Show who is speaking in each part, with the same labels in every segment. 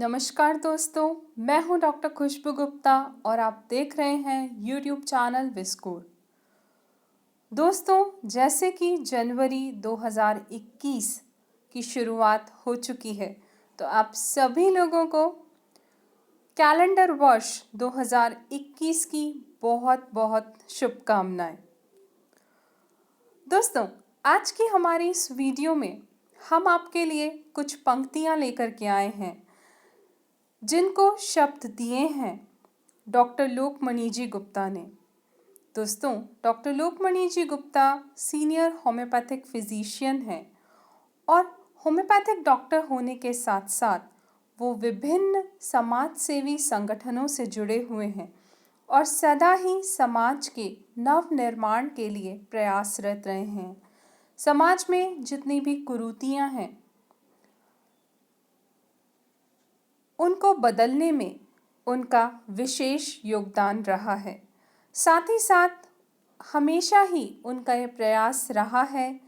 Speaker 1: नमस्कार दोस्तों, मैं हूं डॉक्टर खुशबू गुप्ता और आप देख रहे हैं यूट्यूब चैनल विस्कोर। दोस्तों, जैसे कि जनवरी 2021 की शुरुआत हो चुकी है, तो आप सभी लोगों को कैलेंडर वर्ष 2021 की बहुत बहुत शुभकामनाएं। दोस्तों, आज की हमारी इस वीडियो में हम आपके लिए कुछ पंक्तियां लेकर के आए हैं जिनको शब्द दिए हैं डॉक्टर लोकमणि जी गुप्ता ने। दोस्तों, डॉक्टर लोकमणि जी गुप्ता सीनियर होम्योपैथिक फिजिशियन हैं और होम्योपैथिक डॉक्टर होने के साथ साथ वो विभिन्न समाज सेवी संगठनों से जुड़े हुए हैं और सदा ही समाज के नव निर्माण के लिए प्रयासरत रहे हैं। समाज में जितनी भी कुरीतियां हैं उनको बदलने में उनका विशेष योगदान रहा है। साथ ही साथ हमेशा ही उनका ये प्रयास रहा है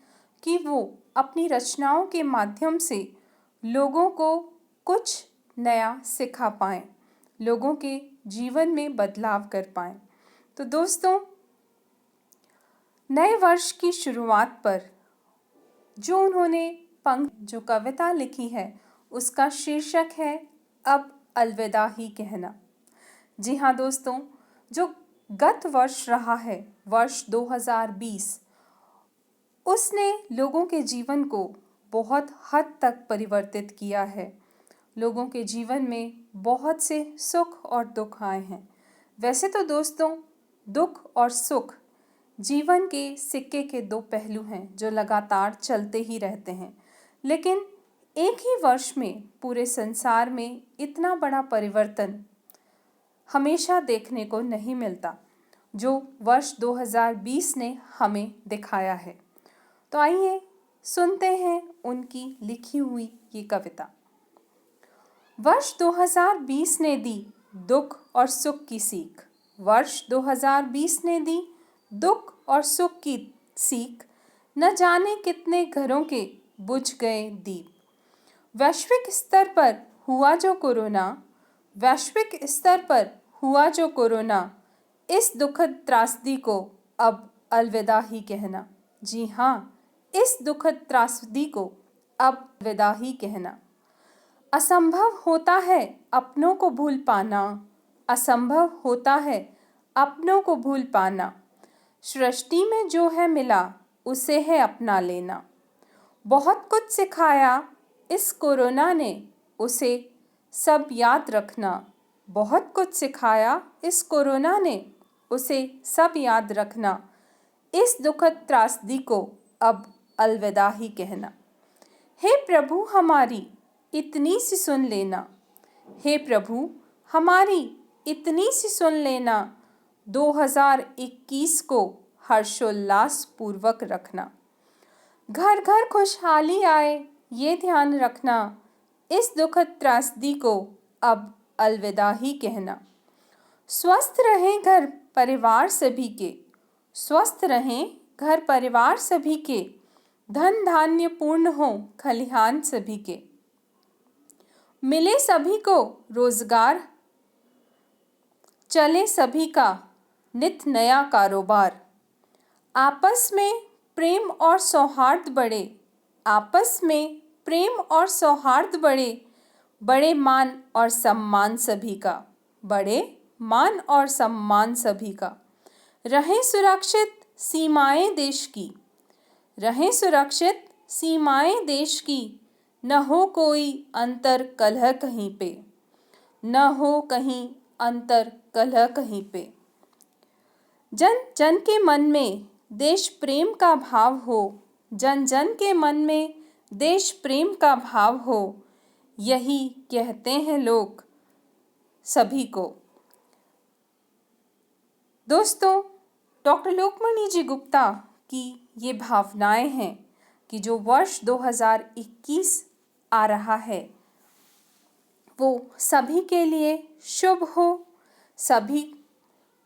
Speaker 1: कि वो अपनी रचनाओं के माध्यम से लोगों को कुछ नया सिखा पाएं, लोगों के जीवन में बदलाव कर पाएं। तो दोस्तों, नए वर्ष की शुरुआत पर जो उन्होंने जो कविता लिखी है उसका शीर्षक है अब अलविदा ही कहना। जी हाँ दोस्तों, जो गत वर्ष रहा है, वर्ष 2020, उसने लोगों के जीवन को बहुत हद तक परिवर्तित किया है। लोगों के जीवन में बहुत से सुख और दुख आए हैं। वैसे तो दोस्तों, दुख और सुख जीवन के सिक्के के दो पहलू हैं जो लगातार चलते ही रहते हैं, लेकिन एक ही वर्ष में पूरे संसार में इतना बड़ा परिवर्तन हमेशा देखने को नहीं मिलता जो वर्ष 2020 ने हमें दिखाया है। तो आइए सुनते हैं उनकी लिखी हुई ये कविता। वर्ष 2020 ने दी दुख और सुख की सीख। वर्ष 2020 ने दी दुख और सुख की सीख। न जाने कितने घरों के बुझ गए दीप। वैश्विक स्तर पर हुआ जो कोरोना, वैश्विक स्तर पर हुआ जो कोरोना, इस दुखद त्रासदी को अब अलविदा ही कहना। जी हाँ, इस दुखद त्रासदी को अब अलविदा ही कहना। असंभव होता है अपनों को भूल पाना, असंभव होता है अपनों को भूल पाना। सृष्टि में जो है मिला उसे है अपना लेना। बहुत कुछ सिखाया इस कोरोना ने उसे सब याद रखना। बहुत कुछ सिखाया इस कोरोना ने उसे सब याद रखना। इस दुखद त्रासदी को अब अलविदा ही कहना। हे प्रभु हमारी इतनी सी सुन लेना, हे प्रभु हमारी इतनी सी सुन लेना। 2021 को हर्षोल्लास पूर्वक रखना। घर घर खुशहाली आए ये ध्यान रखना। इस दुखद त्रासदी को अब अलविदा ही कहना। स्वस्थ रहें घर परिवार सभी के, स्वस्थ रहें घर परिवार सभी के। धन धान्य पूर्ण हो खलिहान सभी के। मिले सभी को रोजगार, चले सभी का नित नया कारोबार। आपस में प्रेम और सौहार्द बढ़े, आपस में प्रेम और सौहार्द बढ़े। बड़े मान और सम्मान सभी का, बड़े मान और सम्मान सभी का। रहें सुरक्षित सीमाएं देश की, रहें सुरक्षित सीमाएं देश की। न हो कोई अंतर कलह कहीं पे, न हो कहीं अंतर कलह कहीं पे। जन जन के मन में देश प्रेम का भाव हो, जन जन के मन में देश प्रेम का भाव हो। यही कहते हैं लोग सभी को। दोस्तों, डॉक्टर लोकमणि जी गुप्ता की ये भावनाएं हैं कि जो वर्ष 2021 आ रहा है वो सभी के लिए शुभ हो। सभी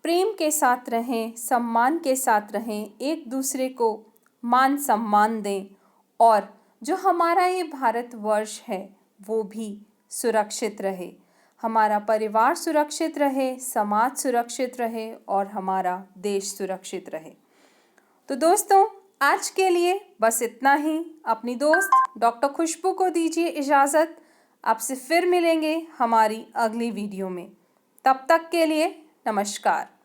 Speaker 1: प्रेम के साथ रहें, सम्मान के साथ रहें, एक दूसरे को मान सम्मान दें और जो हमारा ये भारतवर्ष है वो भी सुरक्षित रहे, हमारा परिवार सुरक्षित रहे, समाज सुरक्षित रहे और हमारा देश सुरक्षित रहे। तो दोस्तों, आज के लिए बस इतना ही। अपनी दोस्त डॉक्टर खुशबू को दीजिए इजाज़त। आपसे फिर मिलेंगे हमारी अगली वीडियो में। तब तक के लिए नमस्कार।